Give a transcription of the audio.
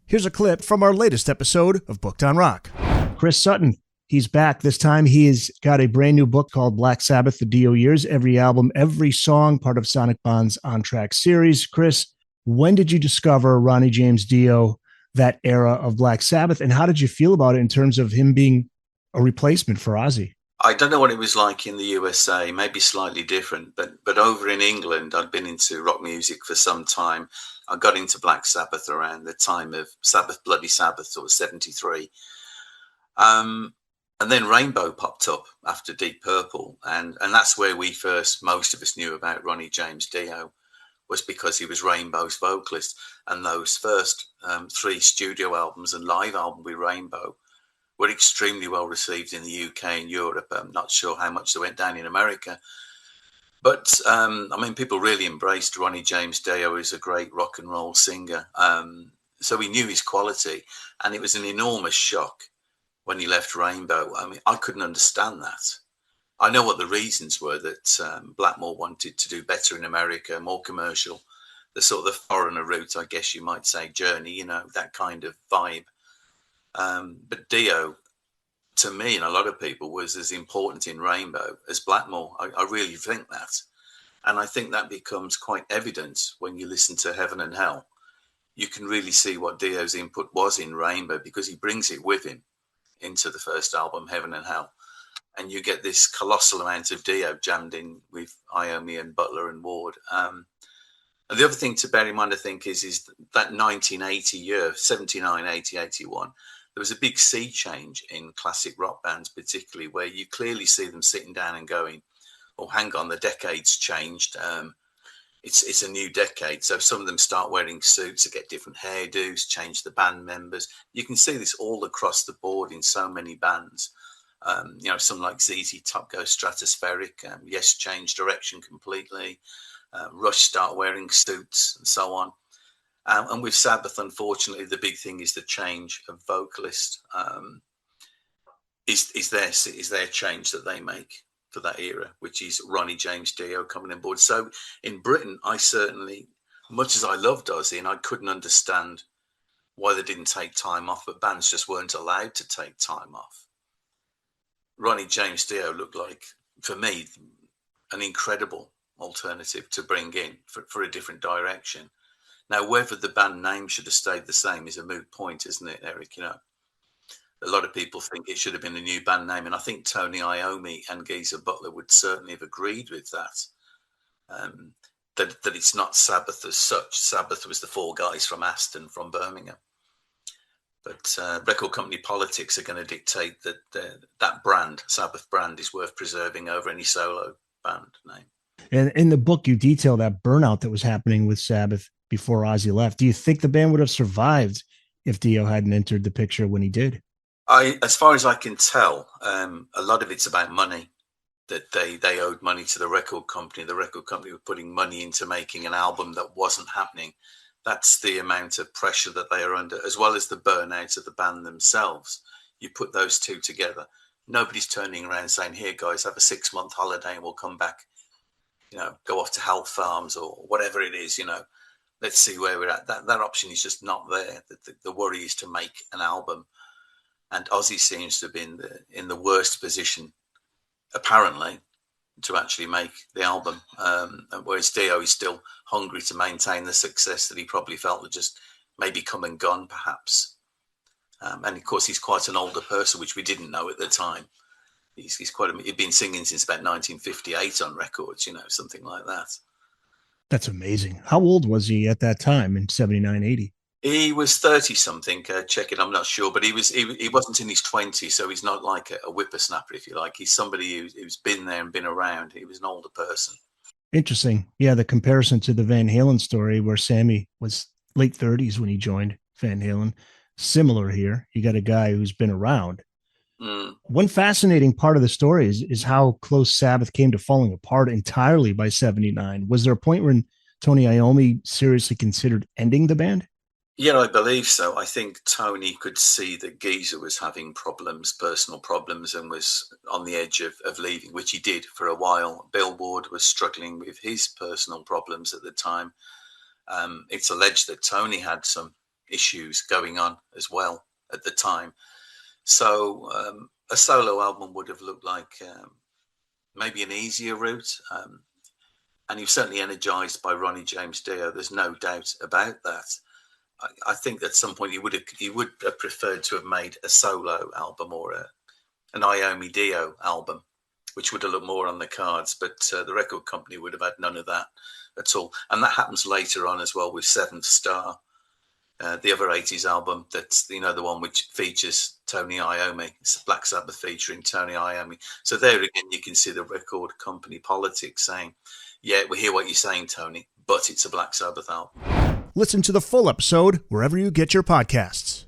Here's a clip from our latest episode of Booked on Rock. Chris Sutton, he's back. This time he's got a brand new book called Black Sabbath, the Dio Years. Every album, every song, part of Sonic Bond's on-track series. Chris, when did you discover Ronnie James Dio, that era of Black Sabbath, and how did you feel about it in terms of him being a replacement for Ozzy? I don't know what it was like in the USA, maybe slightly different, but over in England, I'd been into rock music for some time. I got into Black Sabbath around the time of Sabbath Bloody Sabbath, sort of 73. And then Rainbow popped up after Deep Purple, and that's where most of us knew about Ronnie James Dio, was because he was Rainbow's vocalist. And those first 3 studio albums and live album with Rainbow were extremely well received in the UK and Europe. I'm not sure how much they went down in America. But, people really embraced Ronnie James Dio as a great rock and roll singer. So we knew his quality, and it was an enormous shock when he left Rainbow. I couldn't understand that. I know what the reasons were, that Blackmore wanted to do better in America, more commercial, the sort of the foreigner route, I guess you might say, journey, that kind of vibe. But Dio, to me and a lot of people, was as important in Rainbow as Blackmore. I really think that. And I think that becomes quite evident when you listen to Heaven and Hell. You can really see what Dio's input was in Rainbow, because he brings it with him into the first album, Heaven and Hell. And you get this colossal amount of Dio jammed in with Iommi and Butler and Ward. And the other thing to bear in mind, I think, is that 1980 year, 79, 80, 81, there was a big sea change in classic rock bands, particularly, where you clearly see them sitting down and going, oh, hang on, the decade's changed. It's a new decade. So some of them start wearing suits to get different hairdos, change the band members. You can see this all across the board in so many bands. Some like ZZ Top go stratospheric. Yes, change direction completely. Rush start wearing suits and so on. And with Sabbath, unfortunately, the big thing is the change of vocalist. Is their change that they make for that era, which is Ronnie James Dio coming on board. So in Britain, I certainly, much as I loved Ozzy, and I couldn't understand why they didn't take time off, but bands just weren't allowed to take time off. Ronnie James Dio looked like, for me, an incredible alternative to bring in for a different direction. Now, whether the band name should have stayed the same is a moot point, isn't it, Eric? A lot of people think it should have been a new band name, and I think Tony Iommi and Geezer Butler would certainly have agreed with that. That it's not Sabbath as such. Sabbath was the 4 guys from Aston, from Birmingham. But record company politics are going to dictate that that brand, Sabbath brand, is worth preserving over any solo band name. And in the book, you detail that burnout that was happening with Sabbath before Ozzy left. Do you think the band would have survived if Dio hadn't entered the picture when he did? As far as I can tell, a lot of it's about money, that they owed money to the record company. The record company were putting money into making an album that wasn't happening. That's the amount of pressure that they are under, as well as the burnout of the band themselves. You put those two together. Nobody's turning around saying, here, guys, have a 6-month holiday and we'll come back, go off to health farms or whatever it is, Let's see where we're at. That option is just not there. The worry is to make an album. And Ozzy seems to have been in the worst position, apparently, to actually make the album. Whereas Dio is still hungry to maintain the success that he probably felt had just maybe come and gone, perhaps. And of course, he's quite an older person, which we didn't know at the time. He's he'd been singing since about 1958 on records, something like that. That's amazing. How old was he at that time in 79, 80? He was 30 something. Check it. I'm not sure, but he wasn't in his 20s, so he's not like a whippersnapper, if you like. He's somebody who's been there and been around. He was an older person. Interesting. Yeah, the comparison to the Van Halen story, where Sammy was late 30s when he joined Van Halen. Similar here. You got a guy who's been around. One fascinating part of the story is how close Sabbath came to falling apart entirely by 79. Was there a point when Tony Iommi seriously considered ending the band? Yeah, I believe so. I think Tony could see that Geezer was having problems, personal problems, and was on the edge of leaving, which he did for a while. Bill Ward was struggling with his personal problems at the time. It's alleged that Tony had some issues going on as well at the time. So a solo album would have looked like maybe an easier route. And he was certainly energized by Ronnie James Dio. There's no doubt about that. I think at some point he would have preferred to have made a solo album or an Iommi Dio album, which would have looked more on the cards. But the record company would have had none of that at all. And that happens later on as well with Seventh Star, the other 80s album that's, the one which features Tony Iommi. It's Black Sabbath featuring Tony Iommi. So there again, you can see the record company politics saying, yeah, we hear what you're saying, Tony, but it's a Black Sabbath album. Listen to the full episode wherever you get your podcasts.